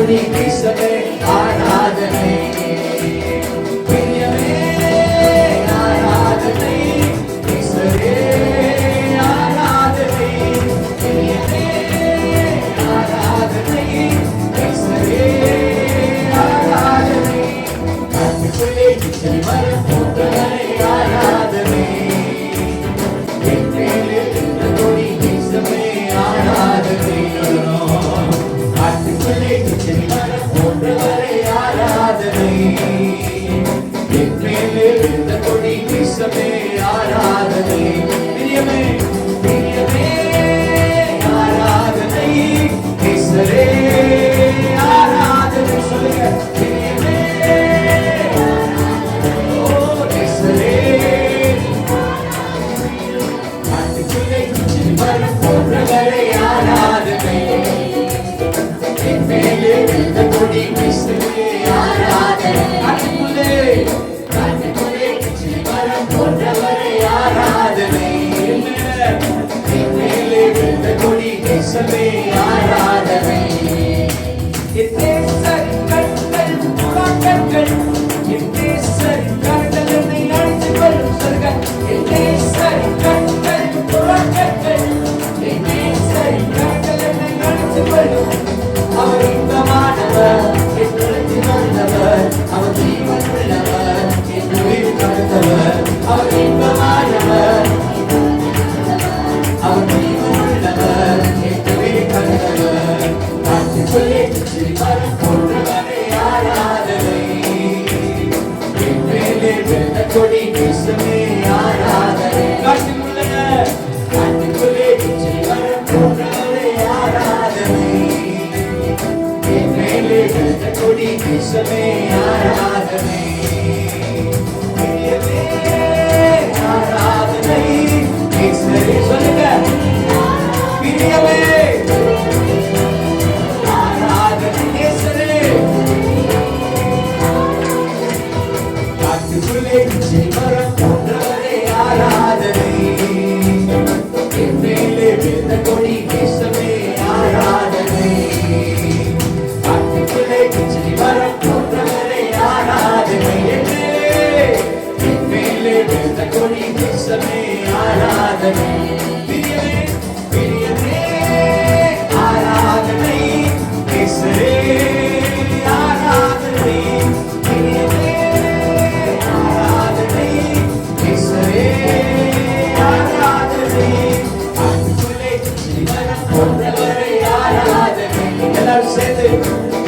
கொடி வீசவே ஆராதனை. பிரியமே ஆராதனை, ஈஸ்வரே ஆராதனை. பிரியமே ஆராதனை, ஈஸ்வரே ஆராதனை. காட்டுக்குள்ளே கிச்சடி மரம் போன்றவரை ஆராதனை. என் மேலே இருந்த கொடி வீசவே ஆராதனை. காட்டுக்குள்ளே கிச்சடி மரம் போன்றவரை ஆராதனை. என் மேலே இருந்த கொடி வீசவே ஆராதனை. பிரியமே பிரியமே ஆராதனை, ஈஸ்வரே ஆராதனை. சொல்லுங்க பிரியமே ஓ ஈஸ்வரே. காட்டுக்குள்ளே கிச்சடி மரம் போன்றவரை ஆராதனை. என் மேலே இருந்த கொடி வீசவே ஆராதனை. காட்டுக்குள்ளே கிச்சடி மரம் போன்றவரை ஆராதனை. என் மேலே இருந்த கொடி வீசவே ஆராதனை. என் நேசரின் கண்கள் புறாக்கண்கள், என் நேசரின் கண்கள் என்னை அழைத்து கொள்ளும் சொர்க்கம். என் நேசரின் கண்கள் புறாக்கண்கள், என் நேசரின் கண்கள் என்னை அழைத்து கொள்ளும். அவர் இன்பமானவர், என் உள்ளத்தில் வந்தவர். அவர் ஜீவன் உள்ளவர், என் உயிர் கொடுத்தவர். அவர் இன்பமானவர், அவர் ஜீவன் உள்ளவர், என் உயிர் கொடுத்தவர். காட்டுக்குள்ளே கிச்சடி மரம் போன்றவரை ஆராதனை. என் மேலே விழுந்த கொடி வீசவே ஆராதனை. காட்டுக்குள்ளே கிச்சடி மரம் போன்றவரை ஆராதனை. என் மேலே விழுந்த கொடி வீசவே ஆராதனை. பிரியமே ஆராதனை, ஈஸ்வரே. சொல்லுங்க பிரியமே ஆராதனை, ஈஸ்வரே. காட்டுக்குள்ளே கிச்சடி மரம் போன்றவரை ஆராதனை. என் மேலே விழுந்த கொடி வீசவே ஆராதனை. காட்டுக்குள்ளே கிச்சடி மரம் போன்றவரை ஆராதனை. என் மேலே விழுந்த கொடி வீசவே ஆராதனை. பிரியமே பிரியமே ஆராதனை, ஈஸ்வரே ஆராதனை. பிரியமே ஆராதனை, ஈஸ்வரே ஆராதனை. காட்டுக்குள்ளே கிச்சடி மரம் போன்றவரை ஆராதனை. எல்லாரும் சேர்ந்து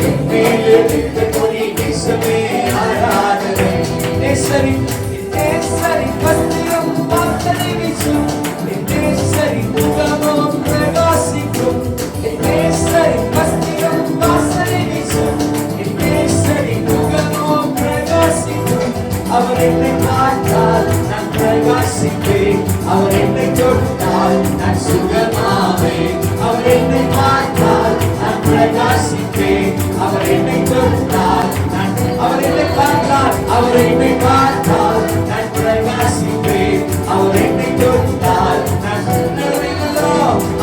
என் மேலே விழுந்த கொடி வீசவே ஆராதனை. நேசரி நேசரி வஸ்திரம் வாசனை வீசும். நேசரி முகமும் பிரகாசிக்கும். நேசரி வஸ்திரம் வாசனை வீசும். நேசரி முகமும் பிரகாசிக்கும். அவர் என்னை பார்த்தால் நான் பிரகாசிப்பேன். அவர் என்னை தொட்டால் நான் சுகமாவேன். அவர் என்னை பார்த்தால் நான் பிரகாசிப்பேன். அவர் என்னை தொட்டால் நான் அவர் என்னை பார்த்தால் அவர் என்னை பார்த்தால் நான் பிரகாசிப்பேன். அவர் என்னை தொட்டால் நான்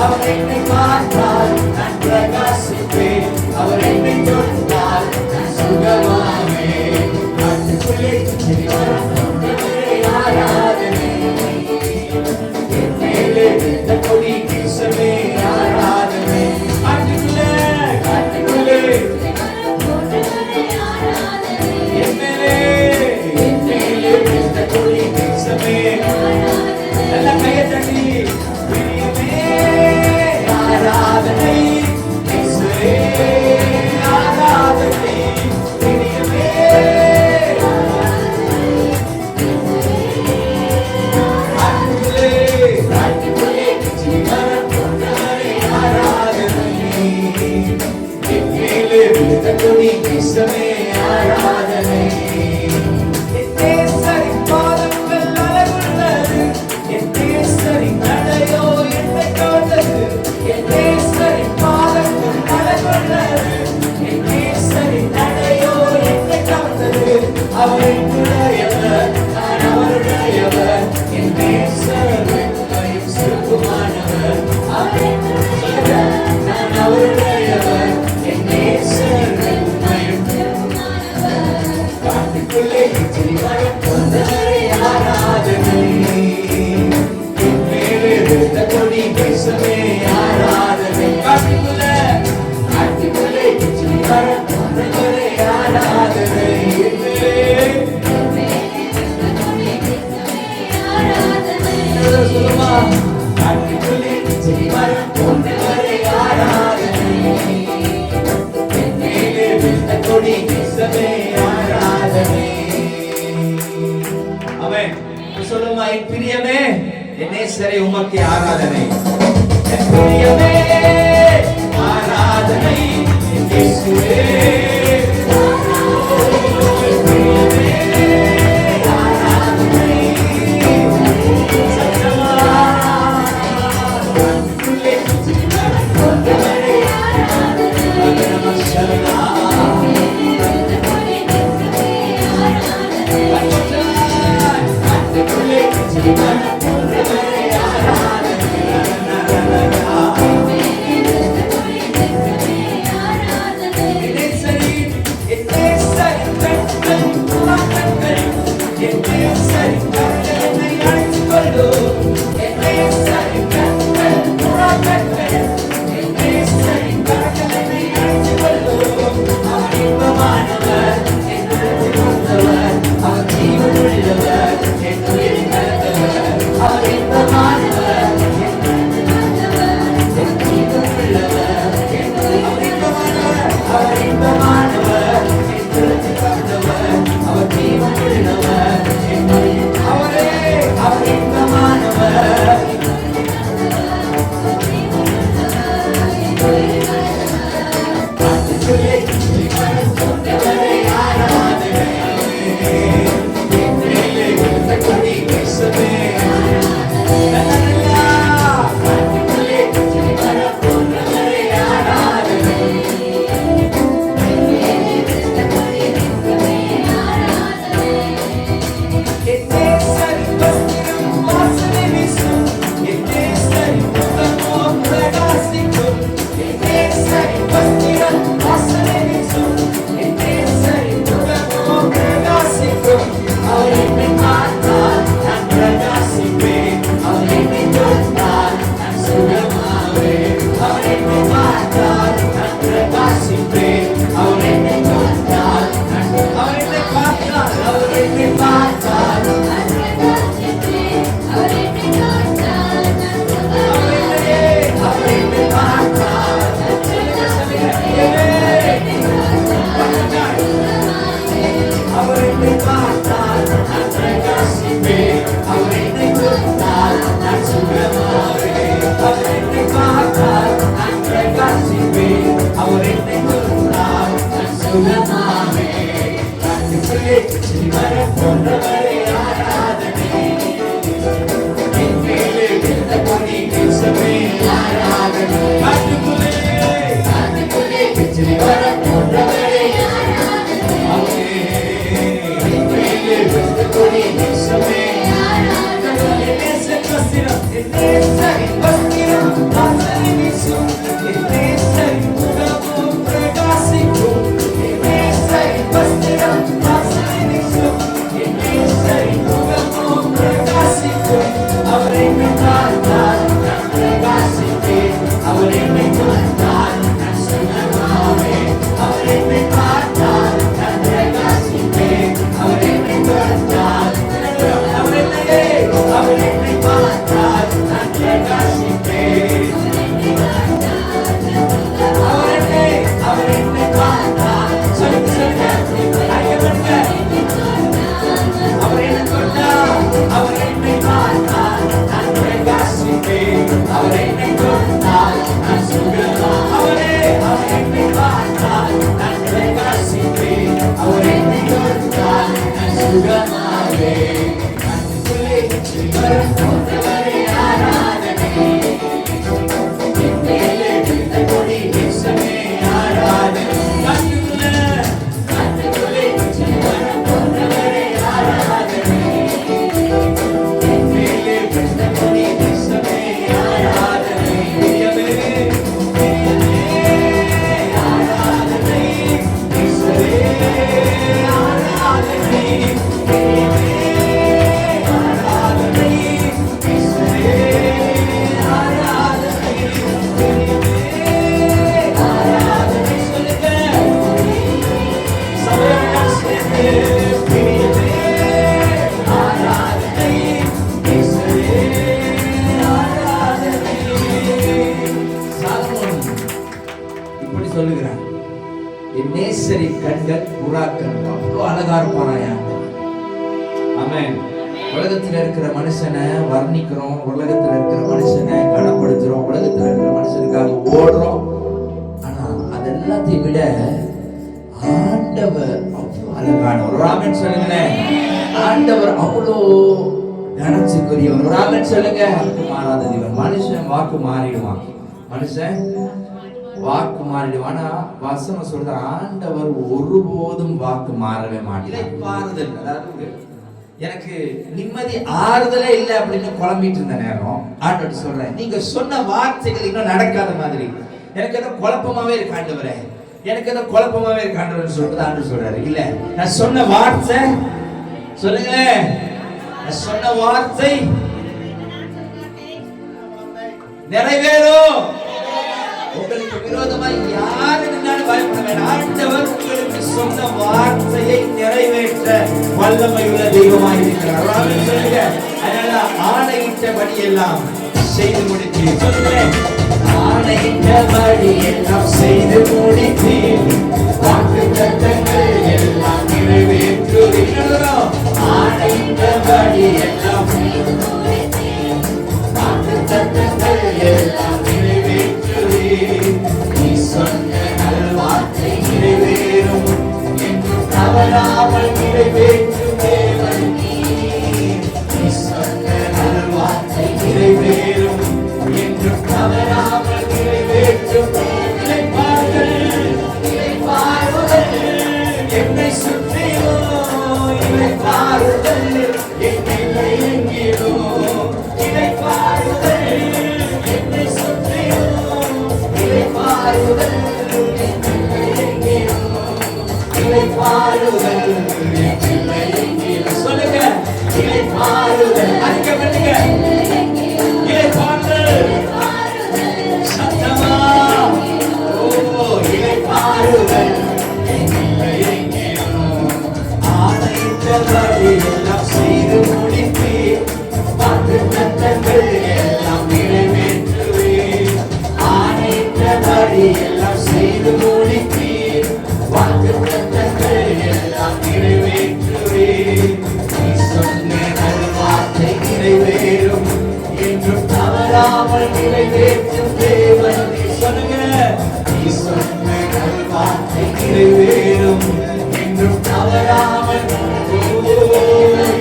அவர் என்னை பார்த்தால் நான் பிரகாசிப்பேன். அவர் என்னை தொட்டால் நான் சுகமாவேன். காட்டுக்குள்ளே கிச்சடி மரம் போன்றவரை ஆராதனை. என் மேலே விழுந்த கொடி வீசவே ஆராதனை. காட்டுக்குள்ளே காட்டுக்குள்ளே என் மேலே விழுந்த கொடி வீசவே. நல்ல கையை தட்டி பிரியமே ஆராதனை, ஈஸ்வரே ஆராதனை. பிரியமே காட்டுக்குள்ளே கிச்சடி மரம் போன்றவரை ஆராதனை. என் மேலே விழுந்த கொடி வீசவே ஆராதனை. என் நேசரின் பாதங்கள் அழகுள்ளது. என் நேசரின் நடையோ என்னை கவர்ந்தது. என் நேசரின் பாதங்கள் அழகுள்ளது. என் நேசரின் நடையோ என்னை கவர்ந்தது. அவர் என்னுடையவர், நான் அவருடையவர். என் நேசர் வெண்மையும் சிறப்புமானவர். அவர் என்னுடையவர், நான் அவருடையவர். என் நேசர் பிரியமே என் நேசரே உமக்கே ஆராதனை. என் பிரியமே ஆராதனை. என் இயேசுவே சொல்லுகிறார், என் நேசரின் கண்கள் புறாக்கள் அவ்வளவு அழகா இருப்பாராயா. ஆமென். உலகத்துல இருக்கிற மனுஷனை வர்ணிக்கிறோம், உலகத்துல இருக்கிற மனுஷனை கனப்படுத்துறோம், உலகத்துல இருக்கிற மனுஷனுக்காக ஓடுறோம். ஆனா அதெல்லாத்தையும் விட ஆண்டவர் அவ்வளவு அழகானவர். ஒரு ஆமென் சொல்லுங்களேன். ஆண்டவர் அவ்வளோ கனத்துக்குரியவர். ஒரு ஆமென் சொல்லுங்க. வாக்கு மாறாத தேவன். மனுஷன் வாக்கு மாறிடுவான், மனுஷன் வாக்கு மாறிடுவான். ஆனா வசனம் சொல்ற ஆண்டவர் ஒருபோதும் வாக்கு மாறவே மாட்டார். அதாவது எனக்கு நிம்மதி ஆறுதலே இல்லை அப்படின்னு குழம்பிட்டு இருந்த நேரம் ஆண்டவர் சொல்றேன், நீங்க சொன்ன வார்த்தைகள் இன்னும் நடக்காத மாதிரி எனக்கு ஏதோ குழப்பமாவே இருக்கு ஆண்டவரே, எனக்கு ஏதோ குழப்பமாவே இருக்கு ஆண்டவர் சொல்றது. ஆண்டவர் சொல்றாரு, இல்ல நான் சொன்ன வார்த்தை சொல்லுங்களேன், நான் சொன்ன வார்த்தை நிறைவேறும். உங்களுக்கு விரோதமாய் யாரு நின்றாலும் பயப்பட வேண்டாம். ஆண்டவர் உங்களுக்கு சொன்ன வார்த்தையை நிறைவேற்ற வல்லமையுள்ள தெய்வமாய் இருக்கிறார். ஆமென் சொல்லுங்க. அதனால ஆணையிட்டபடி எல்லாம் செய்து முடித்தீர். சொல்லுங்க. ஆணையிட்டபடி எல்லாம் செய்து முடித்தீர். வாக்குத்தத்தங்கள் எல்லாம் நிறைவேற்றுவீர். ஆணையிட்டபடி எல்லாம் செய்து முடித்தீர். வாக்குத்தத்தங்கள் எல்லாம் நீ சொன்ன நல்வார்த்தை நிறைவேறும் என்று தவறாமல் நிறைவேற்றும் தேவன் நீ சொன்ன நல்வார்த்தை நிறைவேறும் என்று தவறாமல் நிறைவேற்றும் இளைப்பாறுதல் என்னை சுற்றியோ இளைப்பாறுதல் என்னை எங்கிலோ இளைப்பாறுதல் என்னை சுற்றியோ இளைப்பாறுதல் சொல்லுங்க. இளைப்பாறுதல் அறிக்கை பண்ணுங்க. இளைப்பாறுதல் சத்தமா. ஓ இளைப்பாறுதல் ஆணையிட்டபடி எல்லாம் செய்து முடித்தீர். வாக்குத்தத்தங்கள் எல்லாம் நிறைவேற்றுவீர். ஆணையிட்டபடி எல்லாம் செய்து முடித்தீர். வாக்குத்தத்தங்கள் எல்லாம் நிறைவேற்றுவீர். நீ சொன்ன நல்வார்த்தை நிறைவேறும் என்றும் தவறாமல் நிறைவேற்றும் தேவன். சொல்லுங்க. நீ சொன்ன நல்வார்த்தை நிறைவேறும் என்றும் தவறாமல்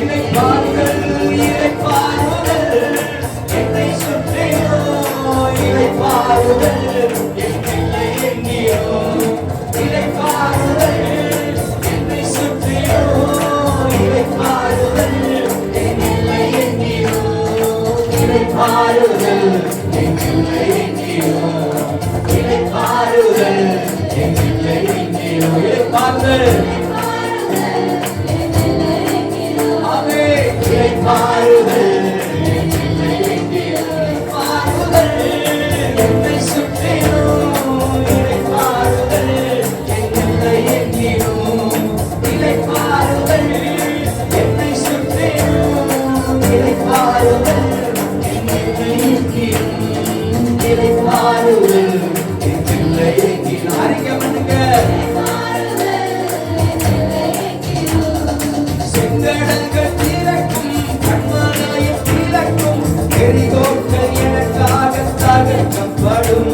இளைப்பாறுதல் இளைப்பாறுதல் என்னை சுற்றியோ இளைப்பாறுதல் என்னை எங்கியோ இளைப்பாறுதல் என்னை சுற்றியோ இளைப்பாறுதல் என்னை எங்கியோ இளைப்பாறுதல் என்னை எங்கியோ இளைப்பாறுதல் என்னை எங்கியோ இளைப்பாறுதல் ஆமே இளைப்பாறுதல் என்னை எங்கியோ இளைப்பாறுதல் என்னை சுற்றியோ இளைப்பாறுதல் என்னை எங்கியோ இளைப்பாறுதல் என்னை சுற்றியோ இளைப்பாறுதல் என்னை எங்கியோ இளைப்பாறுதல் என்னை எங்கியோ அறிக்கை பண்ணுங்க. செங்கடல்கள் திறக்கும் கண்மலையும் திறக்கும் எரிகோட்கள் எனக்காக தகர்க்கப்படும்.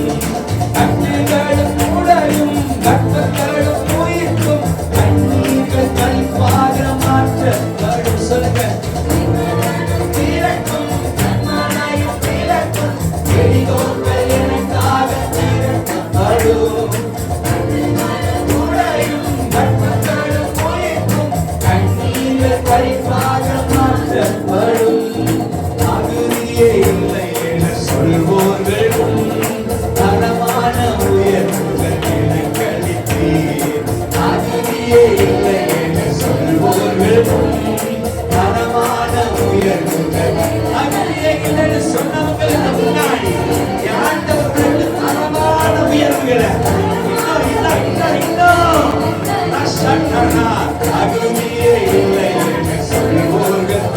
கட்டுகளும் உடையும் கற்பங்களும் உயிர்க்கும் கண்ணீர்கள் கழிப்பாக மாற்றப்படும். சொல்லுங்க. திறக்கும் கண்மலையும் திறக்கும் எரிகோட்கள் எனக்காக திறக்கப்படும். உடையும் கற்பங்களும் உயிர்க்கும் கண்ணீர்கள் கழிப்பாக மாற்றப்படும். தகுதியே இல்லை என சொல்வோர்கள் தரமான உயர்வுகள் எனக்கு அளித்தீர். தகுதியே இல்லை என சொல்வோர்கள் தரமான உயர்வுகள். தகுதியே இல்லைன்னு சொன்னவங்களுக்கு முன்னாடி ஆண்டவர்களுக்கு தரமான உயர்வுகளை தகுதியே இல்லை என சொல்வோர்கள்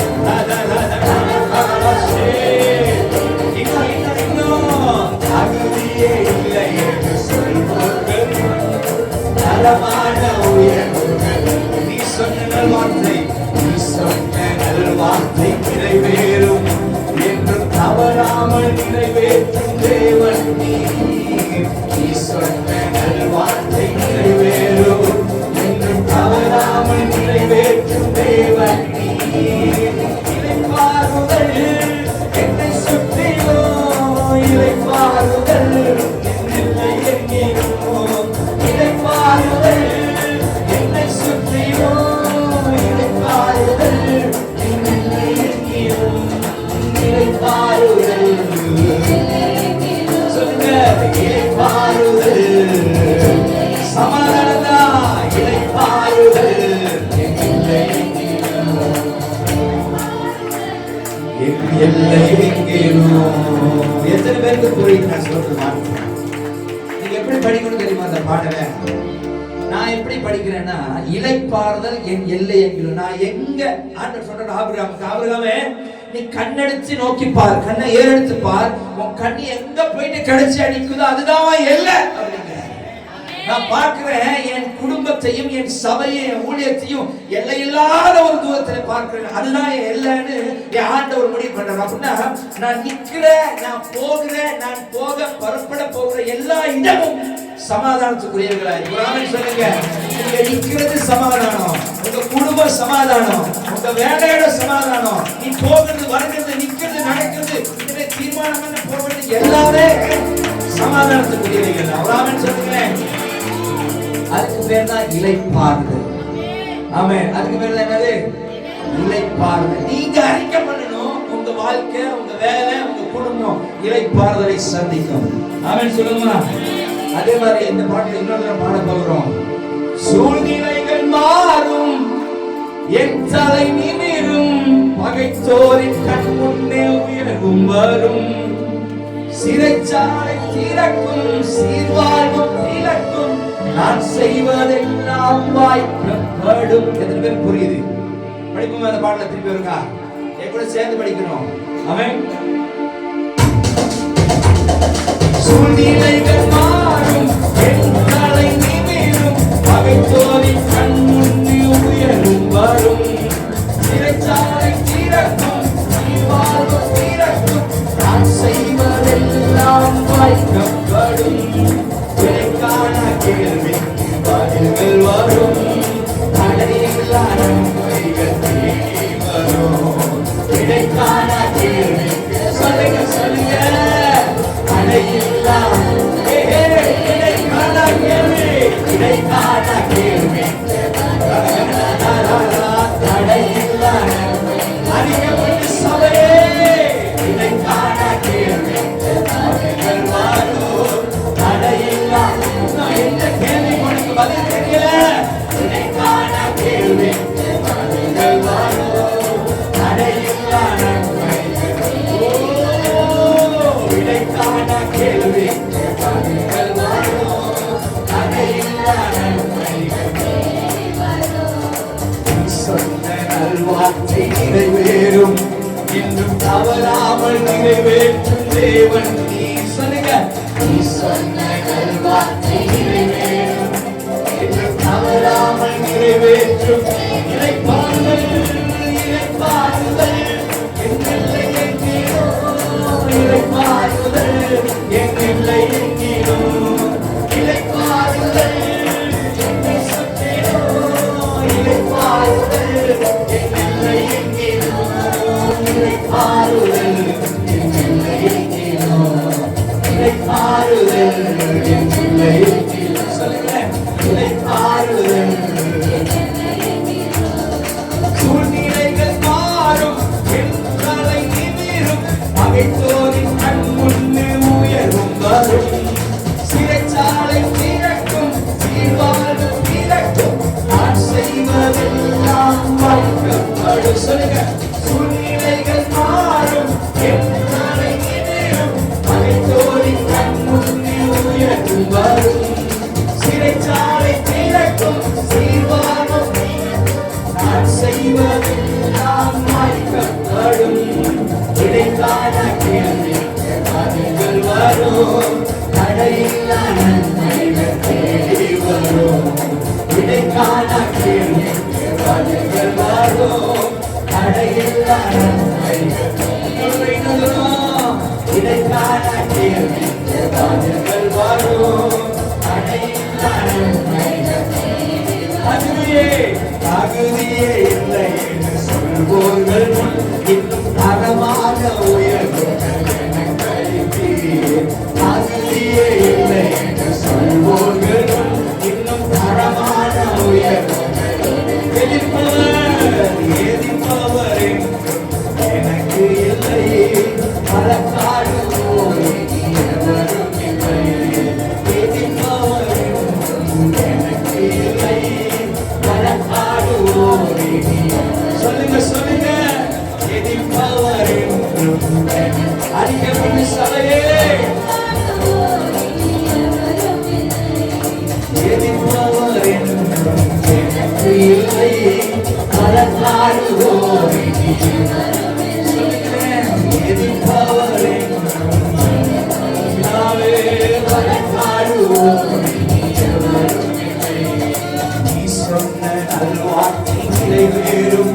தகுதியே இல்லை என்று சொல்வோர்கள் தரமான உயர்வுகள். நீ சொன்ன நல்வார்த்தை, நீ சொன்ன நல்வார்த்தை தவறாமல் நிறைவேற்றும் தேவன் நீர். நீ சொன்ன நல்வார்த்தை நிறைவேறும் என்றும் தவறாமல் நிறைவேற்றும் தேவன் நீர். இளைப்பாறுதல் என்னை சுற்றிலும், இளைப்பாறுதல் என்னை எங்கிலும், இளைப்பாறுதல் என்னை சுற்றிலும், இளைப்பாறுதல் என்னை எங்கிலும், இளைப்பாறுதல் சொல்லுங்க, இளைப்பாறுதல் சமாதானதா, இளைப்பாறுதல் என்னை எல்லை எங்கேனும். எத்தனை பேருக்கு புரியுது நான் சொல்றது? நீங்க எப்படி படிக்கணும் தெரியுமா அந்த பாடலை? நான் எப்படி படிக்கிறேன்னா, இளைப்பாறுதல் என் எல்லை எங்கிலும். நான் எங்க ஆண்டவர் சொல்ற ஆபிரகாமே, நீ கண்ணெடுத்து நோக்கி பார், கண்ணை ஏறெடுத்து பார், உன் கண்ணி எங்க போயிட்டு கிடைச்சி அடிக்குதோ அதுதான் எல்லை அப்படிங்கிற. நான் பார்க்கிறேன் என் குடும்பத்தையும் என் சபையை என் ஊழியத்தையும் எல்லையில்லாத ஒரு தூரத்தில் பார்க்கிறேன். அதுதான் என் எல்லைன்னு என் ஆண்டவர் முடிவு பண்றாரு. அப்படின்னா நான் நிக்கிறேன், நான் போகிறேன், நான் போக புறப்பட போகிற எல்லா இடமும் சமாதானத்துக்குரியவர்களா ஆமென் சொல்லுங்க. நீங்க நிக்கிறது சமாதானம், உங்க குடும்பம் சமாதானம், உங்க வேலையோட சமாதானம், நீ போகிறது வருகிறது நிக்கிறது நடக்கிறது இதுவே தீர்மானம் பண்ண போகிறது எல்லாமே சமாதானத்துக்குரியவர்கள். ஆமென் சொல்லுங்க. அதுக்கு பேர் தான் இளைப்பாறுதல். ஆமென். அதுக்கு பேர் தான் என்னது? இளைப்பாறுதல். நீங்க அறிக்கை பண்ணணும், உங்க வாழ்க்கை, உங்க வேலை, உங்க குடும்பம் இளைப்பாறுதலை சந்திக்கும். ஆமென் சொல்லுங்க. அதே மாதிரி இந்த பாட்டில் இன்னொரு பாட போகிறோம். சூழ்நிலைகள் மாறும், என் தலை நிமிரும், பகைத்தோரின் கண் முன்னே உயர்வும் வரும், சிறைச்சாலை திறக்கும், சீர்வாழ்வும் திறக்கும், நான் செய்வதெல்லாம் வாய்க்கப்படும். எத்தனை பேர் புரியுது? படிப்போம் அந்த பாடல திருப்பி வருங்க, என் கூட சேர்ந்து படிக்கணும். ஆமென். சூழ்நிலைகள் மாறும், என் தலை நிமிரும், பகைத்தோரின் கண் முன்னே உயர்வும் வரும், சிறைச்சாலை திறக்கும், சீர்வாழ்வும் திறக்கும், நான் செய்வதெல்லாம் வாய்க்கப்படும். விடைக்கான கேள்விக்கு பதில்கள் வரும், தடையில்லா நன்மைகள் தேடி வரும். விடைக்கான கேள்விக்கு சொல்லுங்க சொல்லுங்க, தடையில்லா விடைக்கான கேள்வி, விடைக்கான கேள்வி, தடையில்லா நன்மை அதிகப்பட்டு சபையே, விடைக்கான கேள்வி பதில்கள் வரும், தடையில்லா. எந்த கேள்வி உனக்கு பதில் தெரியல, விடைக்கான கேள்வி பதில்கள் வரும், தடையில்லா நன்மைகள். விடைக்கான கேள்வி பதில்கள் வரும், தடையில்லா நன்மைகள். சொன்ன நல்வார்த்தை நிறைவேறும், இன்னும் தவறாமல் நிறைவேற்றும் தேவன் நீ. சொல்லுங்க, நீ சொன்ன நல்வார்த்தை நிறைவேறும், இன்னும் தவறாமல் நிறைவேற்றும். இளைப்பாறுதல் இளைப்பாறுதல் என் எல்லை எங்கிலோ, இளைப்பாறுதல் என் எல்லை எங்கிலோ, இளைப்பாறுதல் என்னை சுற்றிலோ, இளைப்பாறுதல் என் எல்லை எங்கிலோ, இளைப்பாறுதல் என் எல்லை எங்கிலோ, இளைப்பாறுதல் என் எல்லை எங்கிலோ. சொல்லுங்க, இளைப்பாறுதல். சூழ்நிலைகள் மாறும், என் தலை நிமிரும், பகைத்தோரின் கண் முன்னே உயர்வும் வரும், சிறைச்சாலை திறக்கும், சீர்வாழ்வு திறக்கும், நான் செய்வதெல்லாம் வாய்க்கப்படும். சொல்லுங்க, சூழ்நிலைகள் மாறும், என் தலை நிமிரும், பகைத்தோரின் கண் முன்னே உயர்வும் வரும், சிறைச்சாலை திறக்கும், சீர்வாழ்வு நான் செய்வதெல்லாம் வாய்க்கப்படும். விடைக்கான கேள்வி பதில்கள் வரும், தடையில்லா நன்மைகள் தேடி வரும். விடைக்கான கேள்வி பதில்கள் வரும், தடையில்லா நன்மைகள். விடைக்கான தகுதியே இல்லை என்று சொல்வோர்கள் இன்னும் தரமான உயர்வு தகுதியே இல்லை என்று சொல்வோர்கள் இன்னும் தரமான உயர்வு எதிர்ப்பவர் எனக்கு இல்லை பலக்காடு சொல்லுங்க சொல்லுங்க எதிர்ப்பவர் அறிக்கப்பட்ட சபையே எதிர்ப்பவர் எனக்கு இல்லை பலக்காடுவோர் எதிர்ப்பவர் நீ சொன்ன நல்வாழ்க்கை நிறைவேறும்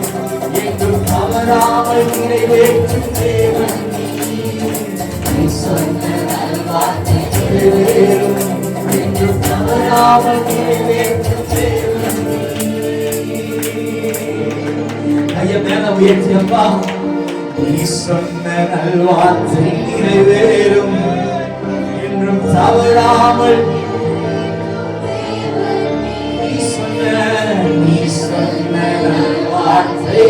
என்றும் தவறாமல் நிறைவேற்றும் தேவன் நீ சொன்ன நல்வாழ்க்கை நிறைவேறும் என்றும் தவறாமல் நிறைவேற்றும் தேவன் ஐயா மேல உயர்த்தியப்பா நீ சொன்ன நல்வாழ்க்கை நிறைவேறும் என்றும் தவறாமல் நீ சொன்ன வார்த்தை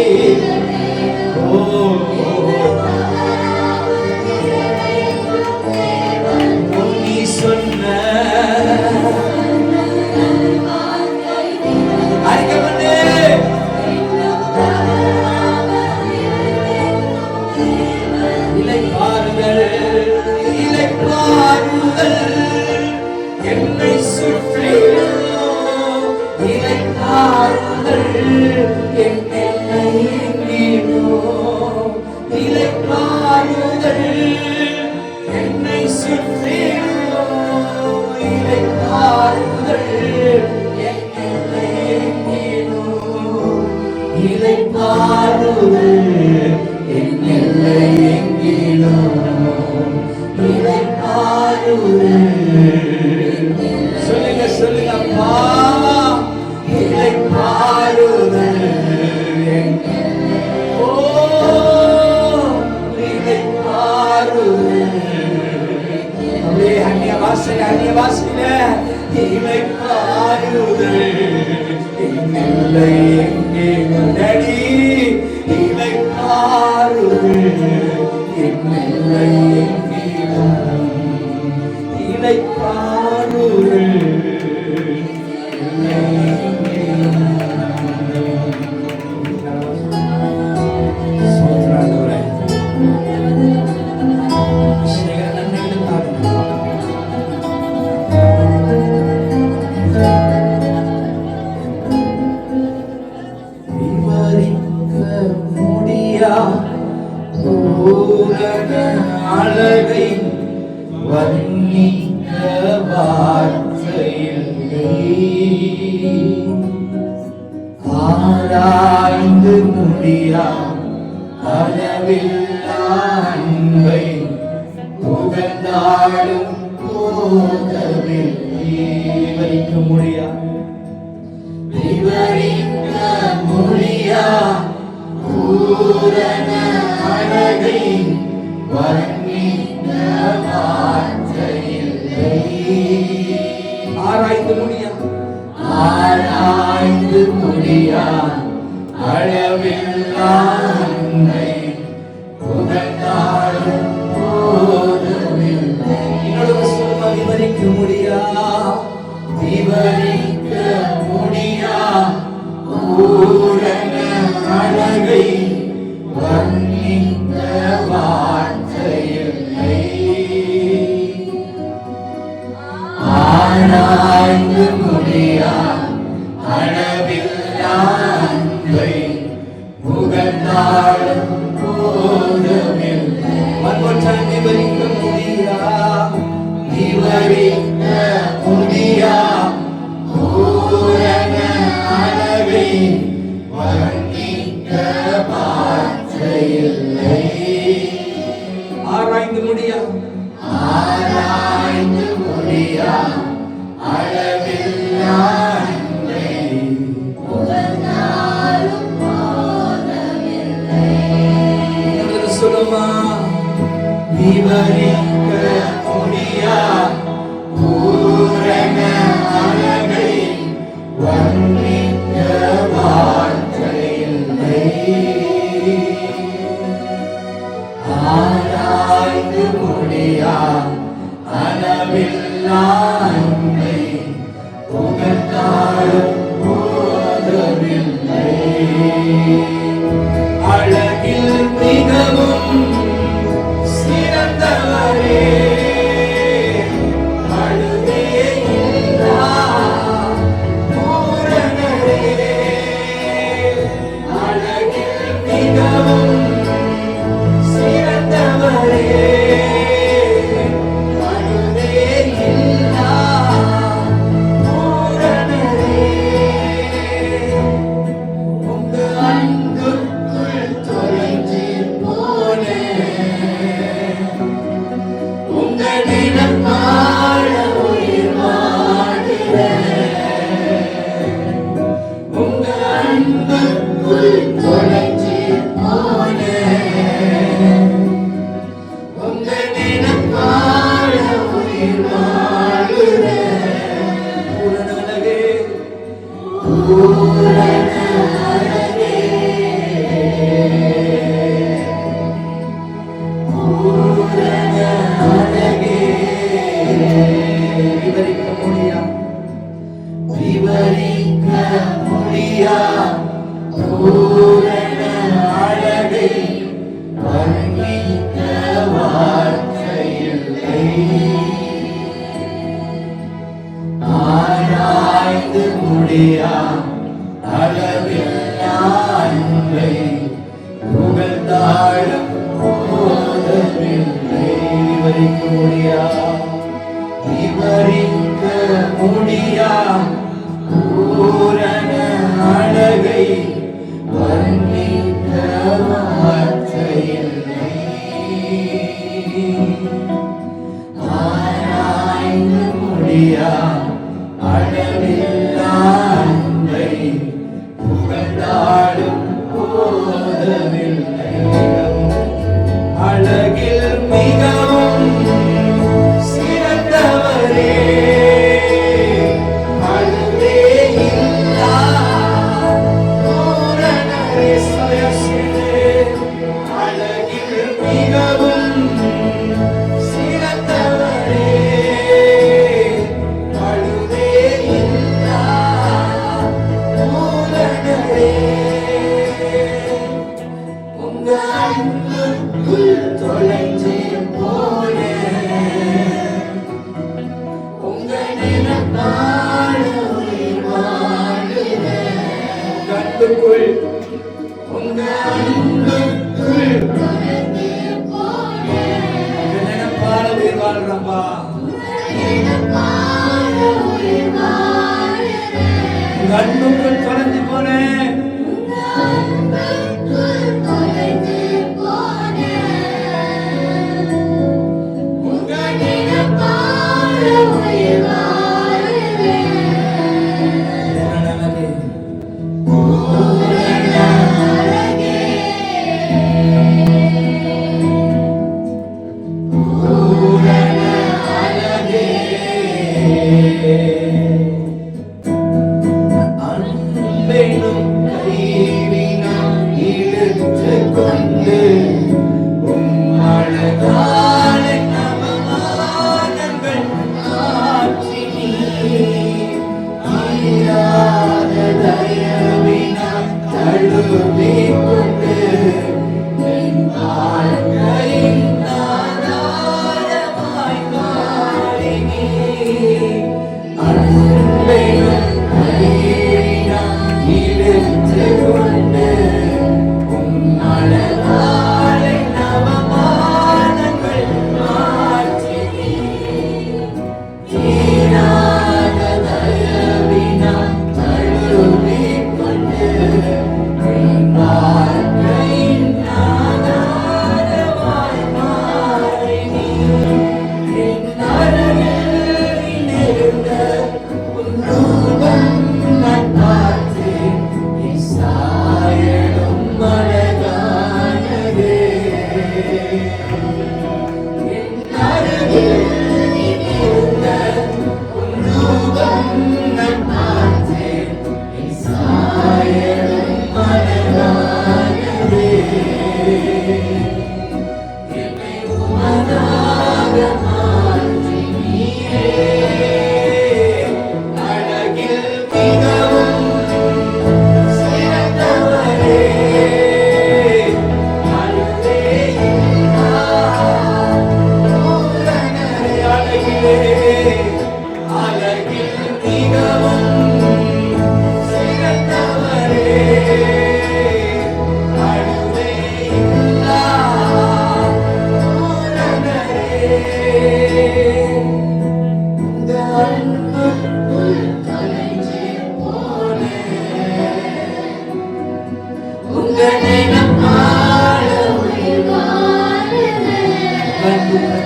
நீ சொன்ன அறிக்கப்பட்டு இளைப்பாறுதல் இளைப்பாறுதல் என்னை சுற்றி இளைப்பாறுதல் என்னை இளைப்பாறுதல் என்னை சுற்றி இளைப்பாறுதல் என்னை இளைப்பாறுதல் என்னை எங்கிலோ இளைப்பாறுதல் சொல்லுங்க சொல்லுங்க அப்பா இளைப்பாறுதல் ஓ இளைப்பாறுதல் அப்படியே அந்நிய வாசையில இளைப்பாறுதல் இல்லை எங்கே நடி இளைப்பாறுதல் இல்லை எங்கிலும் இளைப்பாறுதல் அழகை வர்ணிக்க வார்த்தையில்லை ஆராய்ந்து முடியா அளவில்லா அன்பை புகழ்ந்தாடும் போதவில் விவரிக்க முடியா பூரண அழகை வர்ணிக்க வார்த்தையில்லை ஆராய்ந்து முடியா அளவில்லா அன்பை புகழ்ந்தாடும் போதவில்லை விவரிக்க முடியா பூரண அழகை வர்ணிக்க வார்த்தையில்லை ஆராய்ந்து முடியா அளவில்லா அன்பை புகழ்ந்தாடும் போதவில்லை விவரிக்க முடியா பூரண அழகை வர்ணிக்க வார்த்தையில்லை ஆராய்ந்து முடியா அளவில்லா அன்பை விவரிக்க முடியா பூரண அழகை வர்ணிக்க வார்த்தை இல்லை. ஆராய்ந்து முடியா அளவில்லா அன்பை புகழ்ந்தாலும் போதவில்லை. அழகில் மிகவும் சிறந்தவரே, அழுவே இல்லா பூரணரே. அழகில் மிகவும் சிறந்தவரே, அழுவே இல்லா பூரணரே. உங்க அன்புக்குள் தொலைஞ்சு போனேன், உங்க நினைவாழ உயிர் வாழுறேன். உங்க அன்புக்குள் தொலைஞ்சு போனேன், உங்க நினைவாழ உயிர் வாழுறேன். பூரண அழகே, பூரண அழகே, பூரண அழகே. விவரிக்க முடியா விவரிக்க முடியா பூரண அழகை வர்ணிக்க வார்த்தை இல்லை. ஆராய்ந்து முடியா அளவில்லா அன்பை புகழ்ந்தாலும் போதவில்லை. விவரிக்க முடியா விவரிக்க முடியா பூரண அழகை வர்ணிக்க வார்த்தை இல்லை. ஆராய்ந்து முடியா அளவில்லா அன்பை புகழ்ந்தாலும் போதவில்லை. அழகில் மிகவும் சிறந்தவரே, அழுவே இல்லா பூரணரே. அழகில் மிகவும் சிறந்தவரே, அழுவே இல்லா பூரணரே. உங்க அன்புக்குள் தொலைஞ்சு போனேன், உங்க நினைவாழ உயிர் வாழுறேன். உங்க அன்புக்குள், உங்க அன்புக்குள் தொலைஞ்சு போனேன், உங்க நினைவாழ உயிர் வாழ்றப்பா. உங்க அன்புக்குள் தொலைஞ்சு போனேன், பூரண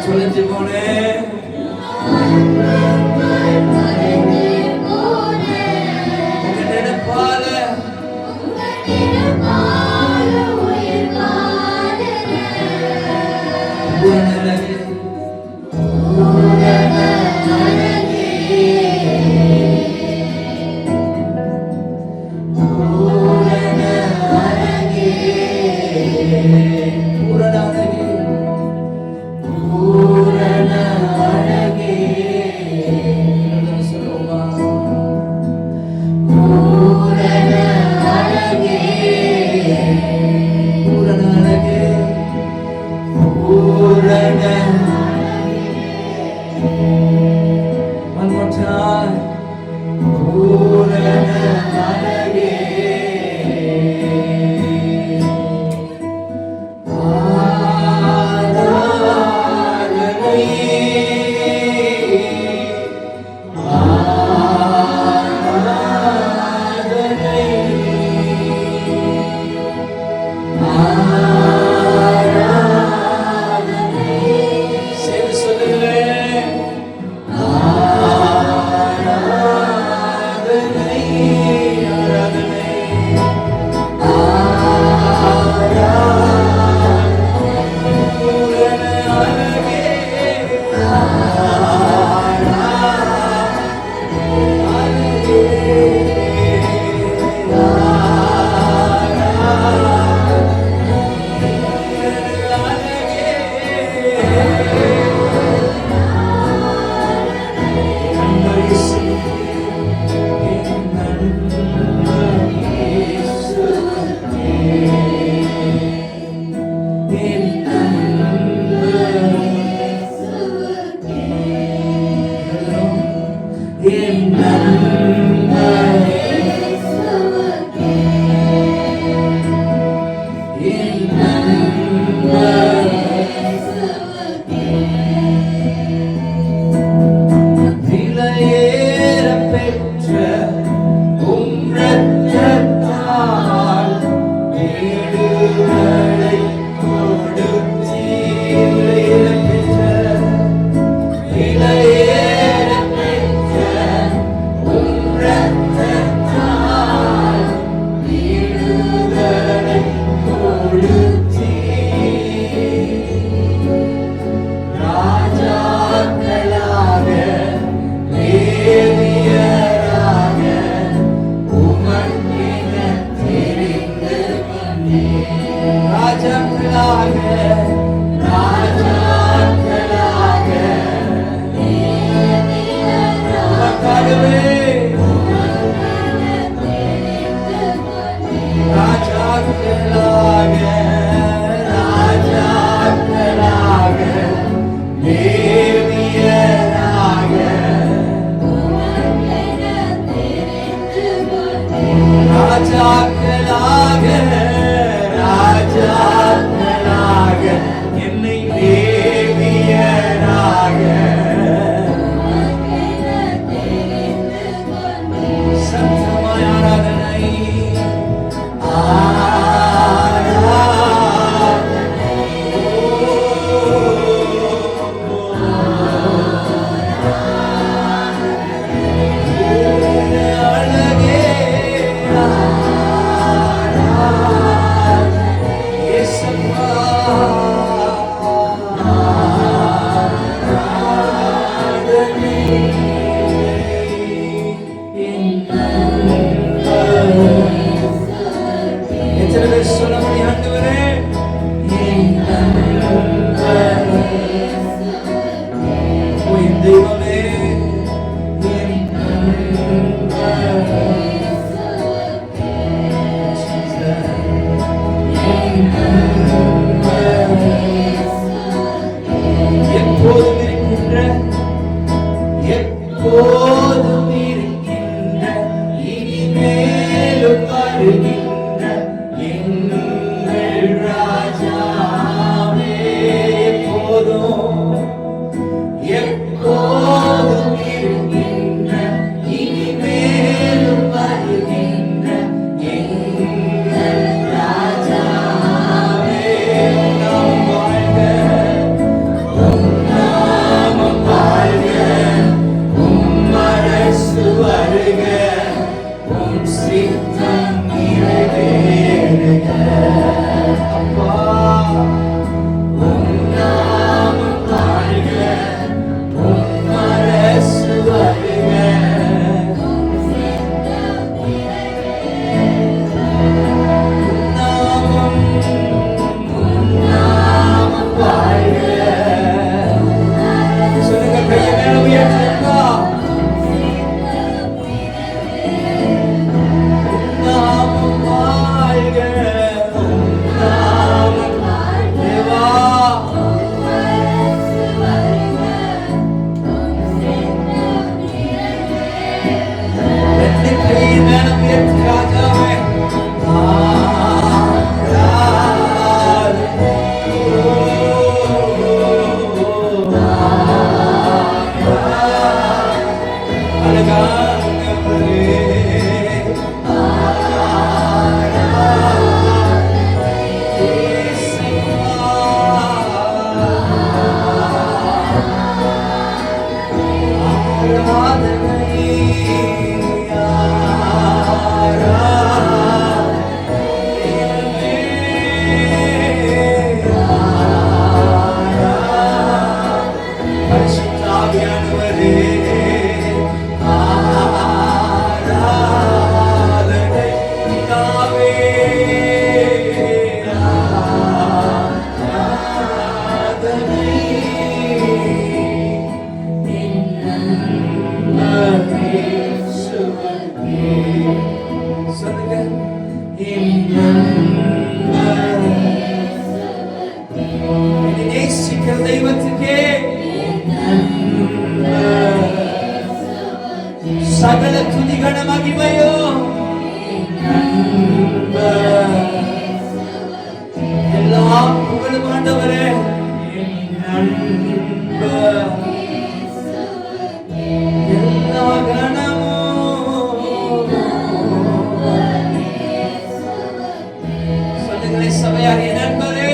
சொல்லிச்சு போனே நினைப்பால one more time. Yeah. ரெண்டு கையை மேல உயர்த்தி ராஜாவே தெய்வத்துக்கே சகல துதிகன மகிமையோ எல்லா புகழும் ஆண்டவரே எல்லா கணமும் சொல்லுங்களே சபையார் என் நண்பரே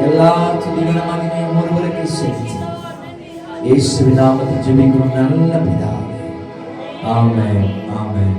எல்லா துதிகளும் மகிமையும் ஒருவருக்கு செலுத்தி இயேசுவின் நாமத்தில் ஜெபிக்கிறோம் நல்ல பிதாவே. ஆமென். ஆமென்.